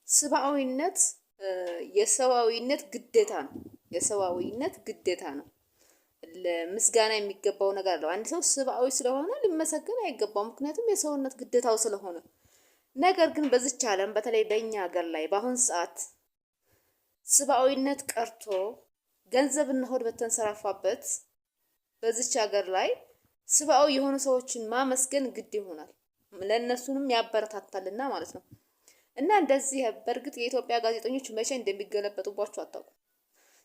ሰብአዊነት የሰዋዊነት ግዴታ ነው። የሰዋዊነት ግዴታ ነው። ለምስጋና የሚገባው ነገር ነው። አንድ ሰው ሰብአዊ ስለሆነ ሊመሰገን አይገባው፣ ምክንያቱም የሰውነት ግዴታው ስለሆነ። ነገር ግን በዚች ዓለም በተለይ በእኛ ሀገር ላይ በአሁን ሰዓት ሰብአዊነት ቀርቶ ገንዘብና ሆድ በተንሰራፋበት በዚች ሀገር ላይ ሰብአዊ የሆኑ ሰዎችን ማመስገን ግድ ይሆናል። ለእነሱንም ያበረታታልና ማለት ነው። እና እንደዚህ በእርግጥ የኢትዮጵያ ጋዜጠኞች መቼ እንደሚገለበጡባችሁ አታውቁም።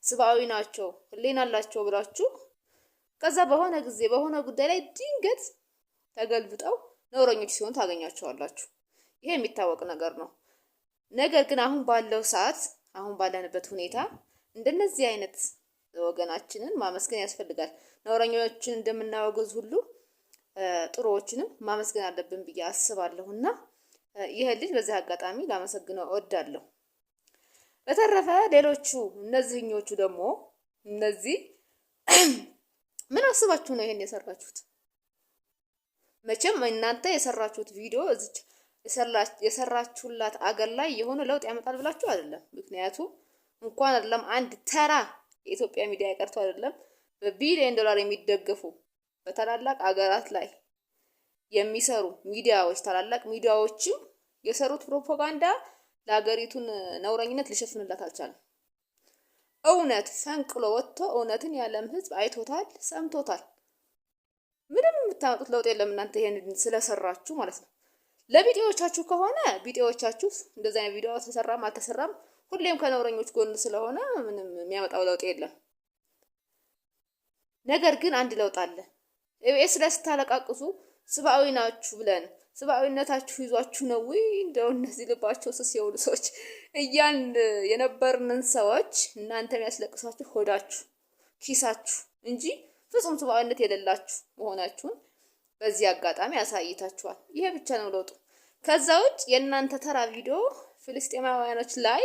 ሰብአዊ ናቸው ህሊና አላቸው ብላችሁ ከዛ በሆነ ጊዜ በሆነ ጉዳይ ላይ ድንገት ተገልብጠው ነውረኞች ሲሆን ታገኛቸዋላችሁ። ይሄ የሚታወቅ ነገር ነው። ነገር ግን አሁን ባለው ሰዓት አሁን ባለንበት ሁኔታ እንደነዚህ አይነት ወገናችንን ማመስገን ያስፈልጋል። ነውረኞችን እንደምናወግዝ ሁሉ ጥሩዎችንም ማመስገን አለብን ብዬ አስባለሁና ይሄ ልጅ በዚህ አጋጣሚ ላመሰግነው እወዳለሁ። በተረፈ ሌሎቹ እነዚህኞቹ ደግሞ እነዚህ ምን አስባችሁ ነው ይሄን የሰራችሁት? መቼም እናንተ የሰራችሁት ቪዲዮ እዚች የሰራችሁላት አገር ላይ የሆነ ለውጥ ያመጣል ብላችሁ አይደለም። ምክንያቱም እንኳን አይደለም አንድ ተራ የኢትዮጵያ ሚዲያ ቀርቶ አይደለም በቢሊዮን ዶላር የሚደገፉ በታላላቅ አገራት ላይ የሚሰሩ ሚዲያዎች ታላላቅ ሚዲያዎችም የሰሩት ፕሮፓጋንዳ ለሀገሪቱን ነውረኝነት ሊሸፍንላት አልቻለም። እውነት ፈንቅሎ ወጥቶ እውነትን የዓለም ሕዝብ አይቶታል፣ ሰምቶታል። ምንም የምታመጡት ለውጥ የለም እናንተ ይሄን ስለሰራችሁ ማለት ነው። ለቪዲዮዎቻችሁ ከሆነ ቪዲዮዎቻችሁ እንደዚህ አይነት ቪዲዮ ተሰራም አልተሰራም ሁሌም ከነውረኞች ጎን ስለሆነ ምንም የሚያመጣው ለውጥ የለም። ነገር ግን አንድ ለውጥ አለ። ኤቢኤስ ላይ ስታለቃቅሱ ሰብአዊ ናችሁ ብለን ሰብአዊነታችሁ ይዟችሁ ነው ወይ እንደው እነዚህ ልባቸው ስስ የሆኑ ሰዎች እያን የነበርንን ሰዎች እናንተ የሚያስለቅሳችሁ ሆዳችሁ ኪሳችሁ እንጂ ፍጹም ሰብአዊነት የሌላችሁ መሆናችሁን በዚህ አጋጣሚ አሳይታችኋል። ይሄ ብቻ ነው ለውጡ። ከዛ ውጭ የእናንተ ተራ ቪዲዮ ፍልስጤማውያኖች ላይ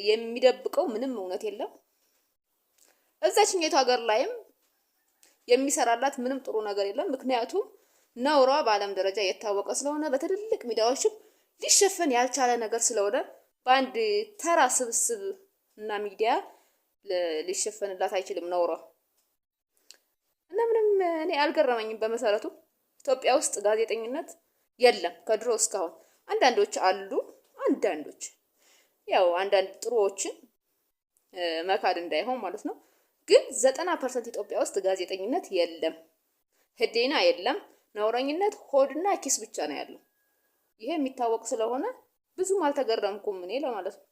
የሚደብቀው ምንም እውነት የለም። እዛችኛይቱ ሀገር ላይም የሚሰራላት ምንም ጥሩ ነገር የለም። ምክንያቱም ነውሯ በዓለም ደረጃ የታወቀ ስለሆነ በትልልቅ ሚዲያዎችም ሊሸፈን ያልቻለ ነገር ስለሆነ በአንድ ተራ ስብስብ እና ሚዲያ ሊሸፈንላት አይችልም ነውሯ። እና ምንም እኔ አልገረመኝም። በመሰረቱ ኢትዮጵያ ውስጥ ጋዜጠኝነት የለም ከድሮ እስካሁን። አንዳንዶች አሉ፣ አንዳንዶች ያው አንዳንድ ጥሩዎችን መካድ እንዳይሆን ማለት ነው። ግን 90% ኢትዮጵያ ውስጥ ጋዜጠኝነት የለም፣ ህሊና የለም። ነውረኝነት ሆድና ኪስ ብቻ ነው ያለው። ይሄ የሚታወቅ ስለሆነ ብዙም አልተገረምኩም እኔ ለማለት ነው።